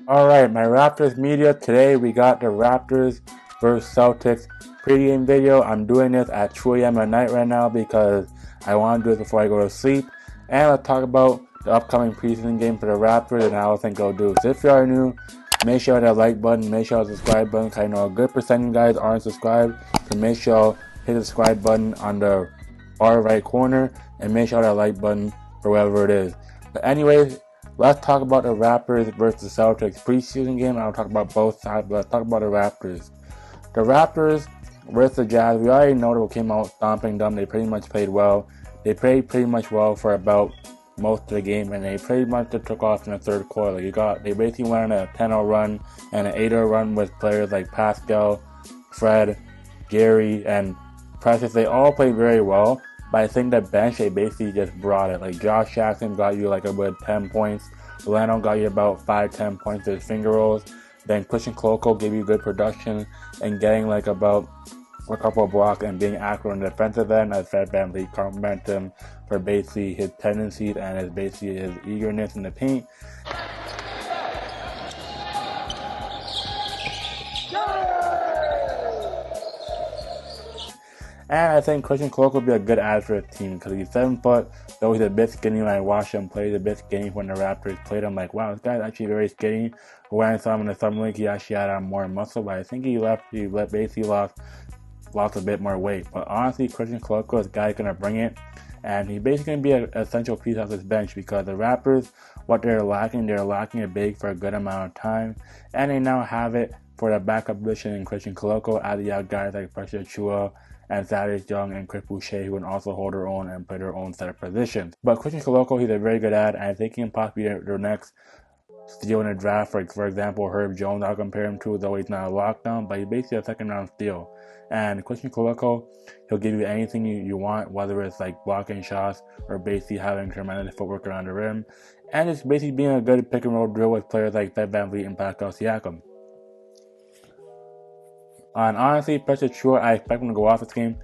Alright, my Raptors media. Today we got the Raptors versus Celtics pregame video. I'm doing this at 2 a.m. at night right now because I want to do it before I go to sleep. And let's talk about the upcoming preseason game for the Raptors and how I think they'll do. So if you are new, make sure that like button, make sure the subscribe button, because I know a good percent of you guys aren't subscribed. So make sure hit the subscribe button on the far right corner and make sure that like button for whatever it is. But anyways, let's talk about the Raptors versus the Celtics preseason game. I'll talk about both sides, but let's talk about the Raptors. The Raptors versus the Jazz, we already know they came out stomping them. They pretty much played well. They played pretty much well for about most of the game, and they pretty much just took off in the third quarter. They basically went on a 10-0 run and an 8-0 run with players like Pascal, Fred, Gary, and Precious. They all played very well. But I think the bench, they basically just brought it. Like Josh Jackson got you like about 10 points. Orlando got you about 5-10 points with finger rolls. Then Christian Koloko gave you good production and getting like about a couple of blocks and being active on the defensive end, as Fred VanVleet complimented him for basically his tendencies and his eagerness in the paint. And I think Christian Koloko will be a good add for the team because he's 7 foot, though he's a bit skinny. When I watched him play, he's a bit skinny when the Raptors played him. Like, wow, this guy's actually very skinny. But when I saw him in the summer league, he actually had more muscle, but I think he basically lost a bit more weight. But honestly, Christian Koloko is a guy who's going to bring it, and he's basically going to be an essential piece of this bench because the Raptors, what they're lacking a big for a good amount of time, and they now have it for the backup position in Christian Koloko, as you have guys like Precious Achiuwa and Thaddeus Young and Chris Boucher, who can also hold their own and play their own set of positions. But Christian Koloko, he's a very good ad, and I think he can possibly be their next steal in the draft. For example, Herb Jones, I'll compare him to, though he's not a lockdown, but he's basically a second round steal. And Christian Koloko, he'll give you anything you want, whether it's like blocking shots or basically having tremendous footwork around the rim, and it's basically being a good pick and roll drill with players like Fred VanVleet and Pascal Siakam. And honestly, Precious Achiuwa, I expect him to go off this game.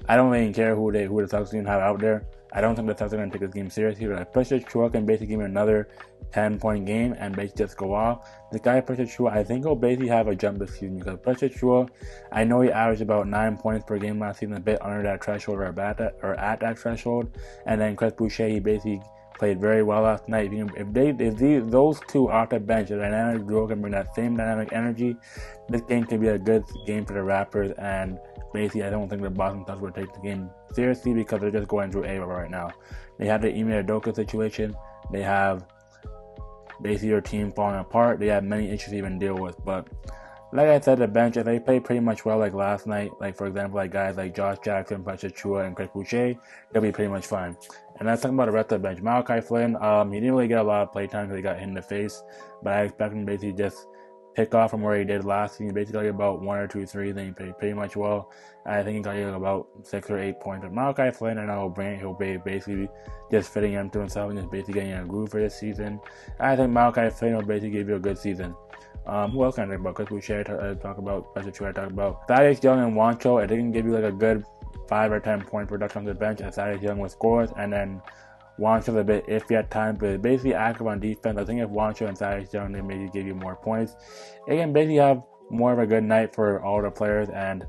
I don't really care who the Celtics team have out there. I don't think the Celtics are going to take this game seriously, but if Precious Achiuwa can basically give me another 10-point game and basically just go off, this guy Precious Achiuwa, I think he'll basically have a jump this season because Precious Achiuwa, I know he averaged about 9 points per game last season, a bit under that threshold or at that threshold. And then Chris Boucher, he basically played very well last night. If those two off the bench, the dynamic duo can bring that same dynamic energy, this game can be a good game for the Raptors. And basically, I don't think the Boston Celtics will take the game seriously because they're just going through A right now. They have the Ime Udoka situation. They have basically their team falling apart. They have many issues to even deal with. But like I said, the bench, if they play pretty much well like last night, like for example, like guys like Josh Jackson, Precious Achiuwa, and Chris Boucher, they'll be pretty much fine. And let's talk about the rest of the bench. Malachi Flynn, he didn't really get a lot of play time because he got hit in the face, but I expect him to basically just pick off from where he did last season. He basically got about 1 or 2 threes, then he played pretty much well. I think he got about 6 or 8 points. But Malachi Flynn, I know he'll be basically just fitting into himself and just basically getting in a groove for this season. I think Malachi Flynn will basically give you a good season. Who else can I talk about? Chris Boucher, talk about. Precious Achiuwa, talk about. Thaddeus Young and Juancho, I think can give you like a good 5 or 10 point production on the bench as Thaddeus Young with scores, and then Juancho's a bit iffy at times, but basically active on defense. I think if Juancho and Thaddeus Young, they maybe give you more points. They can basically have more of a good night for all the players. And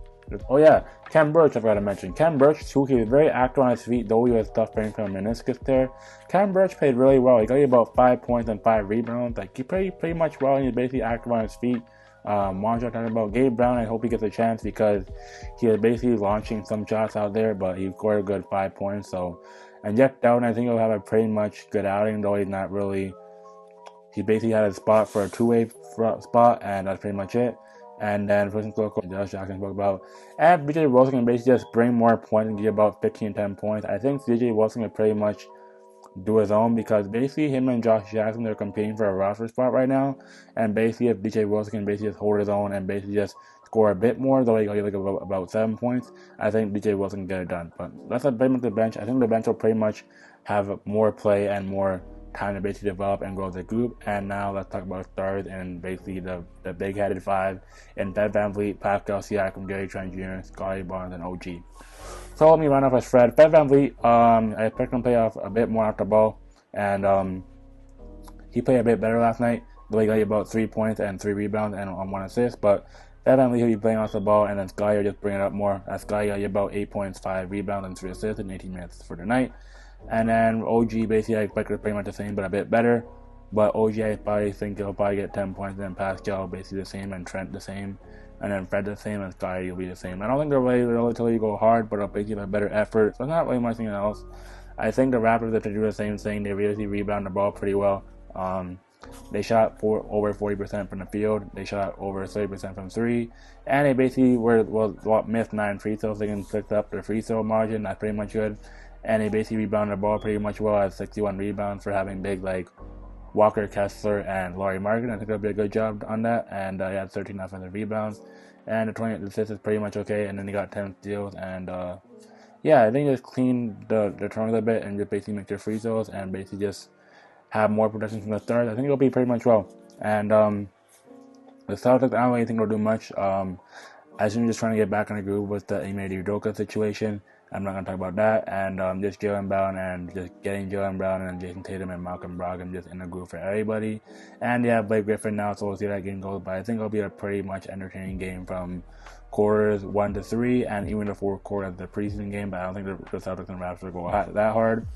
oh yeah, Ken Birch, I forgot to mention. Ken Birch too, he was very active on his feet, though he was suffering from a meniscus tear. Ken Birch played really well. He got you about 5 points and 5 rebounds. Like he played pretty much well, and he's basically active on his feet. Juancho talking about Gabe Brown, I hope he gets a chance because he was basically launching some shots out there, but he scored a good 5 points. So, and Jeff Dowden, I think he'll have a pretty much good outing, though he's not really. He basically had a spot for a two-way spot, and that's pretty much it. And then Christian Koloko, Josh Jackson spoke about, and DJ Wilson can basically just bring more points and get about 15-10 points. I think DJ Wilson can pretty much do his own because basically him and Josh Jackson, they're competing for a roster spot right now, and basically if DJ Wilson can basically just hold his own and basically just score a bit more, though he got like about 7 points, I think DJ Wilson can get it done. But that's a bit of the bench. I think the bench will pretty much have more play and more time to basically develop and grow the group. And now let's talk about stars and basically the big-headed 5 in Fred VanVleet, Pascal Siakam, Gary Trent Jr., Scottie Barnes, and OG. So let me run off as Fred VanVleet. I expect him to play off a bit more off the ball, and he played a bit better last night. Blake got you about 3 points and 3 rebounds and on 1 assist, but definitely he'll be playing off the ball, and then Sky will just bring it up more. Sky got you about 8 points, 5 rebounds, and 3 assists in 18 minutes for the night. And then OG, basically, I expect it pretty much the same, but a bit better. But OG, I probably think he'll probably get 10 points, and then Pascal basically the same, and Trent the same, and then Fred the same, and Sky will be the same. I don't think they'll really tell you go hard, but they'll basically have a better effort. So not really much anything else. I think the Raptors, if they do the same thing, they really rebound the ball pretty well. They shot over 40% from the field. They shot over 30% from 3. And they basically missed 9 free throws. They can pick up their free throw margin. That's pretty much good. And they basically rebounded the ball pretty much well at 61 rebounds for having big like Walker Kessler and Laurie Markin. I think they'll be a good job on that. And he had 13 offensive rebounds. And the 20 assists is pretty much okay. And then they got 10 steals. And yeah, I think just clean the turnovers a bit and just basically make their free throws and basically just have more production from the start. I think it'll be pretty much well. And the Celtics, I don't really think they'll do much. I think just trying to get back in the groove with the Ime Udoka situation. I'm not going to talk about that. And just Jaylen Brown and just getting Jaylen Brown and Jason Tatum and Malcolm Brogdon just in the groove for everybody. And yeah, Blake Griffin now, so we'll see how that game goes. But I think it'll be a pretty much entertaining game from quarters 1 to 3 and even the fourth quarter of the preseason game. But I don't think the Celtics and Raptors will go that hard.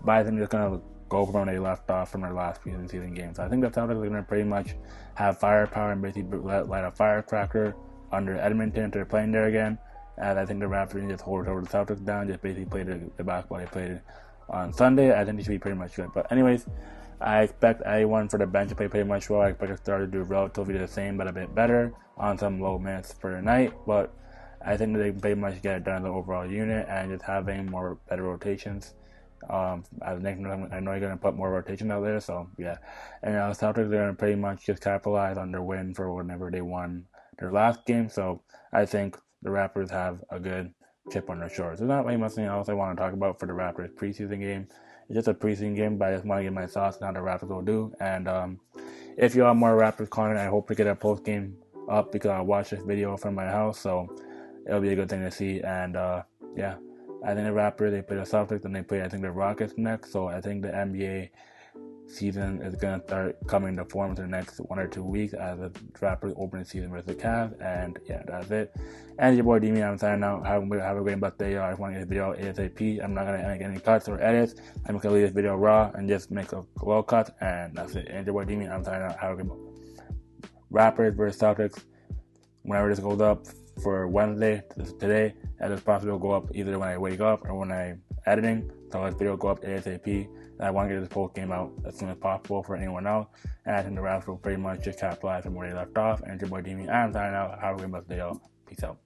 But I think they're going to go from where they left off from their last preseason game. So I think the Celtics are going to pretty much have firepower and basically light a firecracker under Edmonton if they're playing there again. And I think the Raptors just hold over the Celtics down, just basically play the basketball they played on Sunday. I think they should be pretty much good. But anyways, I expect everyone for the bench to play pretty much well. I expect the starter to do relatively the same, but a bit better on some low minutes per night. But I think that they can pretty much get it done as an overall unit and just having more better rotations. As next time, I know you're going to put more rotation out there, so yeah. And the Celtics are going to pretty much just capitalize on their win for whenever they won their last game. So I think the Raptors have a good chip on their shoulders. There's not really much else I want to talk about for the Raptors preseason game. It's just a preseason game, but I just want to get my thoughts on how the Raptors will do. And if you want more Raptors content, I hope to get a post game up because I watched this video from my house, so it'll be a good thing to see. And yeah, I think the Raptors, they play the Celtics, and they play, I think, the Rockets next. So I think the NBA season is going to start coming to form in the next 1 or 2 weeks as the Raptors open the season versus the Cavs. And yeah, that's it. And your boy Demi, I'm signing out. Have a great birthday. I just want to get this video ASAP. I'm not going to make any cuts or edits. I'm going to leave this video raw and just make a low cut. And that's it. And your boy Demi, I'm signing out. Have a great Raptors versus Celtics. Whenever this goes up for Wednesday, today, as it's possible to go up either when I wake up or when I'm editing. So this video will go up ASAP. And I want to get this post game out as soon as possible for anyone else. And I think the Raptors will pretty much just capitalize from where they left off. And your boy Demi, I'm signing out. Have a great day, y'all. Peace out.